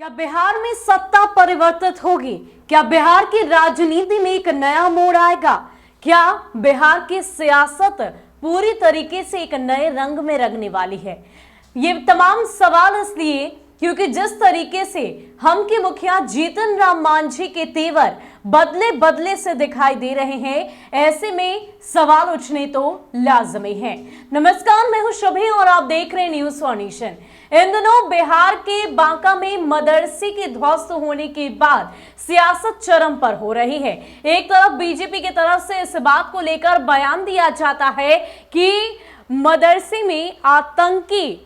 क्या बिहार में सत्ता परिवर्तित होगी? क्या बिहार की राजनीति में एक नया मोड़ आएगा? क्या बिहार की सियासत पूरी तरीके से एक नए रंग में रंगने वाली है? ये तमाम सवाल इसलिए क्योंकि जिस तरीके से हम के मुखिया जीतन राम मांझी के तेवर बदले बदले से दिखाई दे रहे हैं, ऐसे में सवाल उठने तो लाजमी है। नमस्कार, मैं हूं शुभी और आप देख रहे हैं न्यूज़ फॉर नेशन। इन दिनों बिहार के बांका में मदरसे के ध्वस्त होने के बाद सियासत चरम पर हो रही है। एक तरफ बीजेपी की तरफ से इस बात को लेकर बयान दिया जाता है कि मदरसे में आतंकी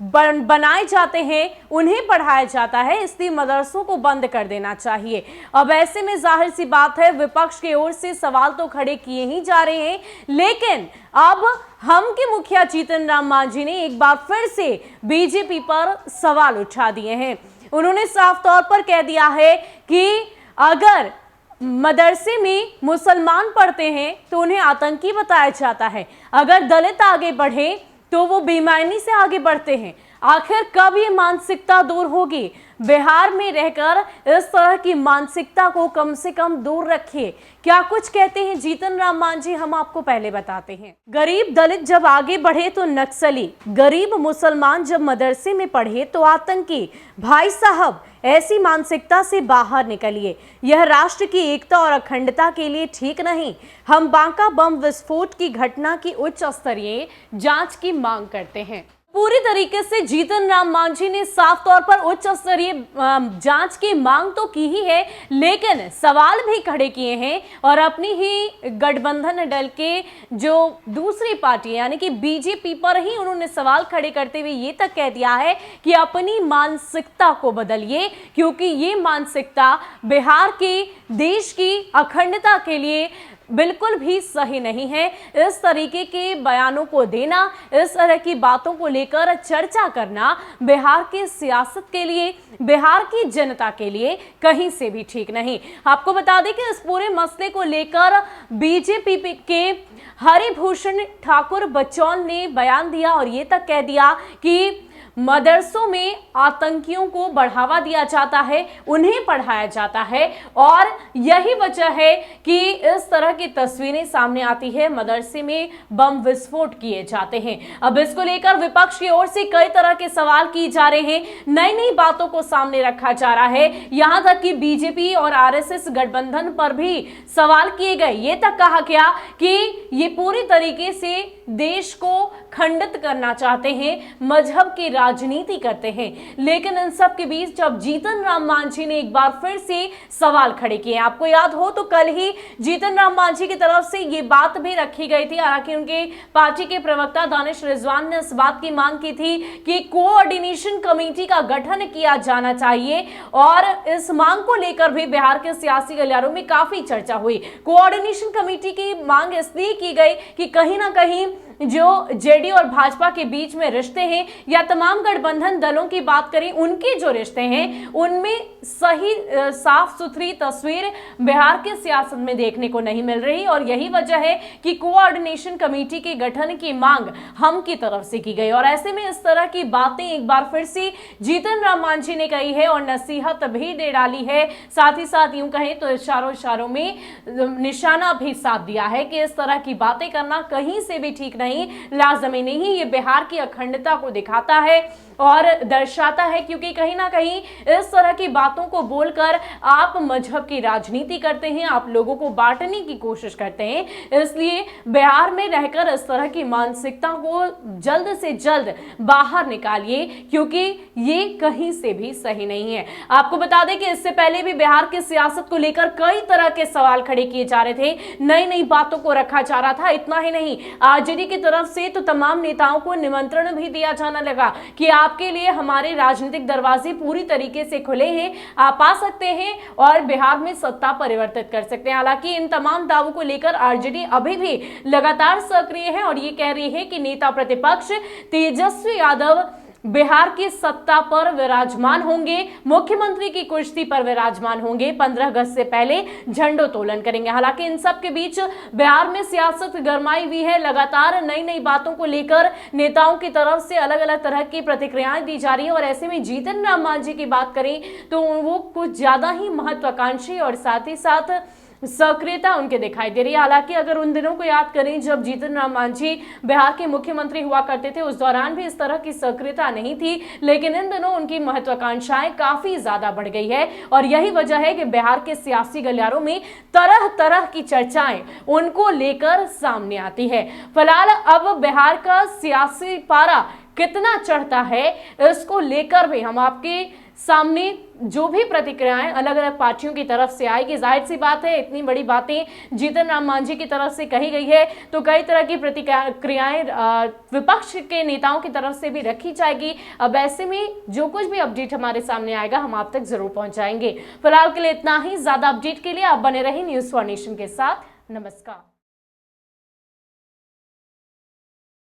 बनाए जाते हैं, उन्हें पढ़ाया जाता है, इसलिए मदरसों को बंद कर देना चाहिए। अब ऐसे में जाहिर सी बात है, विपक्ष की ओर से सवाल तो खड़े किए ही जा रहे हैं, लेकिन अब हम के मुखिया जीतन राम मांझी ने एक बार फिर से बीजेपी पर सवाल उठा दिए हैं। उन्होंने साफ तौर पर कह दिया है कि अगर मदरसे में मुसलमान पढ़ते हैं तो उन्हें आतंकी बताया जाता है, अगर दलित आगे बढ़े तो वो बेईमानी से आगे बढ़ते हैं। आखिर कब ये मानसिकता दूर होगी? बिहार में रहकर इस तरह की मानसिकता को कम से कम दूर रखिए। क्या कुछ कहते हैं जीतन राम मांझी, हम आपको पहले बताते हैं। गरीब दलित जब आगे बढ़े तो नक्सली, गरीब मुसलमान जब मदरसे में पढ़े तो आतंकी। भाई साहब, ऐसी मानसिकता से बाहर निकलिए। यह राष्ट्र की एकता और अखंडता के लिए ठीक नहीं। हम बांका बम विस्फोट की घटना की उच्च स्तरीय जांच की मांग करते हैं। पूरी तरीके से जीतन राम मांझी ने साफ तौर पर उच्च स्तरीय जांच की मांग तो की ही है, लेकिन सवाल भी खड़े किए हैं और अपनी ही गठबंधन दल के जो दूसरी पार्टी यानी कि बीजेपी पर ही उन्होंने सवाल खड़े करते हुए ये तक कह दिया है कि अपनी मानसिकता को बदलिए, क्योंकि ये मानसिकता बिहार की देश की अखंडता के लिए बिल्कुल भी सही नहीं है। इस तरीके के बयानों को देना, इस तरह की बातों को लेकर चर्चा करना बिहार की सियासत के लिए, बिहार की जनता के लिए कहीं से भी ठीक नहीं। आपको बता दें कि इस पूरे मसले को लेकर बीजेपी के हरिभूषण ठाकुर बच्चौल ने बयान दिया और ये तक कह दिया कि मदरसों में आतंकियों को बढ़ावा दिया जाता है, उन्हें पढ़ाया जाता है और यही वजह है कि इस तरह की तस्वीरें सामने आती है, मदरसे में बम विस्फोट किए जाते हैं। अब इसको लेकर विपक्ष की ओर से कई तरह के सवाल किए जा रहे हैं, नई नई बातों को सामने रखा जा रहा है, यहां तक कि बीजेपी और आरएसएस गठबंधन पर भी सवाल किए गए। ये तक कहा गया कि ये पूरी तरीके से देश को खंडित करना चाहते हैं, मजहब की राजनीति करते हैं। लेकिन इन सब के बीच जब जीतन राम मांझी ने एक बार फिर से सवाल खड़े किए, आपको याद हो तो कल ही जीतन राम मांझी की तरफ से ये बात भी रखी गई थी, हालांकि उनके पार्टी के प्रवक्ता दानिश रिजवान ने इस बात की मांग की थी कि कोऑर्डिनेशन कमेटी का गठन किया जाना चाहिए और इस मांग को लेकर भी बिहार के सियासी गलियारों में काफी चर्चा हुई। कोऑर्डिनेशन कमेटी की मांग इसलिए की गई कि कहीं ना कहीं जो जेडीयू और भाजपा के बीच में रिश्ते हैं या तमाम गठबंधन दलों की बात करें, उनके जो रिश्ते हैं उनमें सही साफ सुथरी तस्वीर बिहार के सियासत में देखने को नहीं मिल रही और यही वजह है कि कोऑर्डिनेशन कमेटी के गठन की मांग हम की तरफ से की गई। और ऐसे में इस तरह की बातें एक बार फिर से जीतन राम मांझी ने कही है और नसीहत भी दे डाली है, साथ ही साथ यूं कहें तो इशारों में निशाना भी साध दिया है कि इस तरह की बातें करना कहीं से भी ठीक नहीं, लाजमी नहीं। ये बिहार की अखंडता को दिखाता है और दर्शाता है, क्योंकि कहीं ना कहीं इस तरह की बातों को बोलकर आप मजहब की राजनीति करते हैं, आप लोगों को बांटने की कोशिश करते हैं। इसलिए बिहार में रहकर इस तरह की मानसिकता को जल्द से जल्द बाहर निकालिए, क्योंकि ये कहीं से भी सही नहीं है। आपको बता दें कि इससे पहले भी बिहार की सियासत को लेकर कई तरह के सवाल खड़े किए जा रहे थे, नई नई बातों को रखा जा रहा था। इतना ही नहीं, आरजेडी की तरफ से तो तमाम नेताओं को निमंत्रण भी दिया जाना लगा कि आपके लिए हमारे राजनीतिक दरवाजे पूरी तरीके से खुले हैं, आप आ सकते हैं और बिहार में सत्ता परिवर्तित कर सकते हैं। हालांकि इन तमाम दावों को लेकर आरजेडी अभी भी लगातार सक्रिय है और ये कह रही है कि नेता प्रतिपक्ष तेजस्वी यादव बिहार की सत्ता पर विराजमान होंगे, मुख्यमंत्री की कुर्सी पर विराजमान होंगे, 15 अगस्त से पहले झंडोत्तोलन करेंगे। हालांकि इन सब के बीच बिहार में सियासत गरमाई हुई है। लगातार नई नई बातों को लेकर नेताओं की तरफ से अलग अलग तरह की प्रतिक्रियाएं दी जा रही है और ऐसे में जीतन राम मांझी की बात करें तो वो कुछ ज्यादा ही महत्वाकांक्षी और साथ ही साथ सक्रियता उनके दिखाई दे रही है। हालांकि अगर उन दिनों को याद करें जब जीतन राम मांझी बिहार के मुख्यमंत्री हुआ करते थे, उस दौरान भी इस तरह की सक्रियता नहीं थी, लेकिन इन दिनों उनकी महत्वाकांक्षाएं काफी ज्यादा बढ़ गई है और यही वजह है कि बिहार के सियासी गलियारों में तरह तरह की चर्चाएं उनको लेकर सामने आती है। फिलहाल अब बिहार का सियासी पारा कितना चढ़ता है, इसको लेकर भी हम आपके सामने जो भी प्रतिक्रियाएं अलग अलग पार्टियों की तरफ से आएगी, जाहिर सी बात है इतनी बड़ी बातें जीतन राम मांझी की तरफ से कही गई है तो कई तरह की प्रतिक्रियाएं विपक्ष के नेताओं की तरफ से भी रखी जाएगी। अब ऐसे में जो कुछ भी अपडेट हमारे सामने आएगा हम आप तक जरूर पहुंचाएंगे। फिलहाल के लिए इतना ही। ज्यादा अपडेट के लिए आप बने रहिए न्यूज़ फॉर नेशन के साथ। नमस्कार।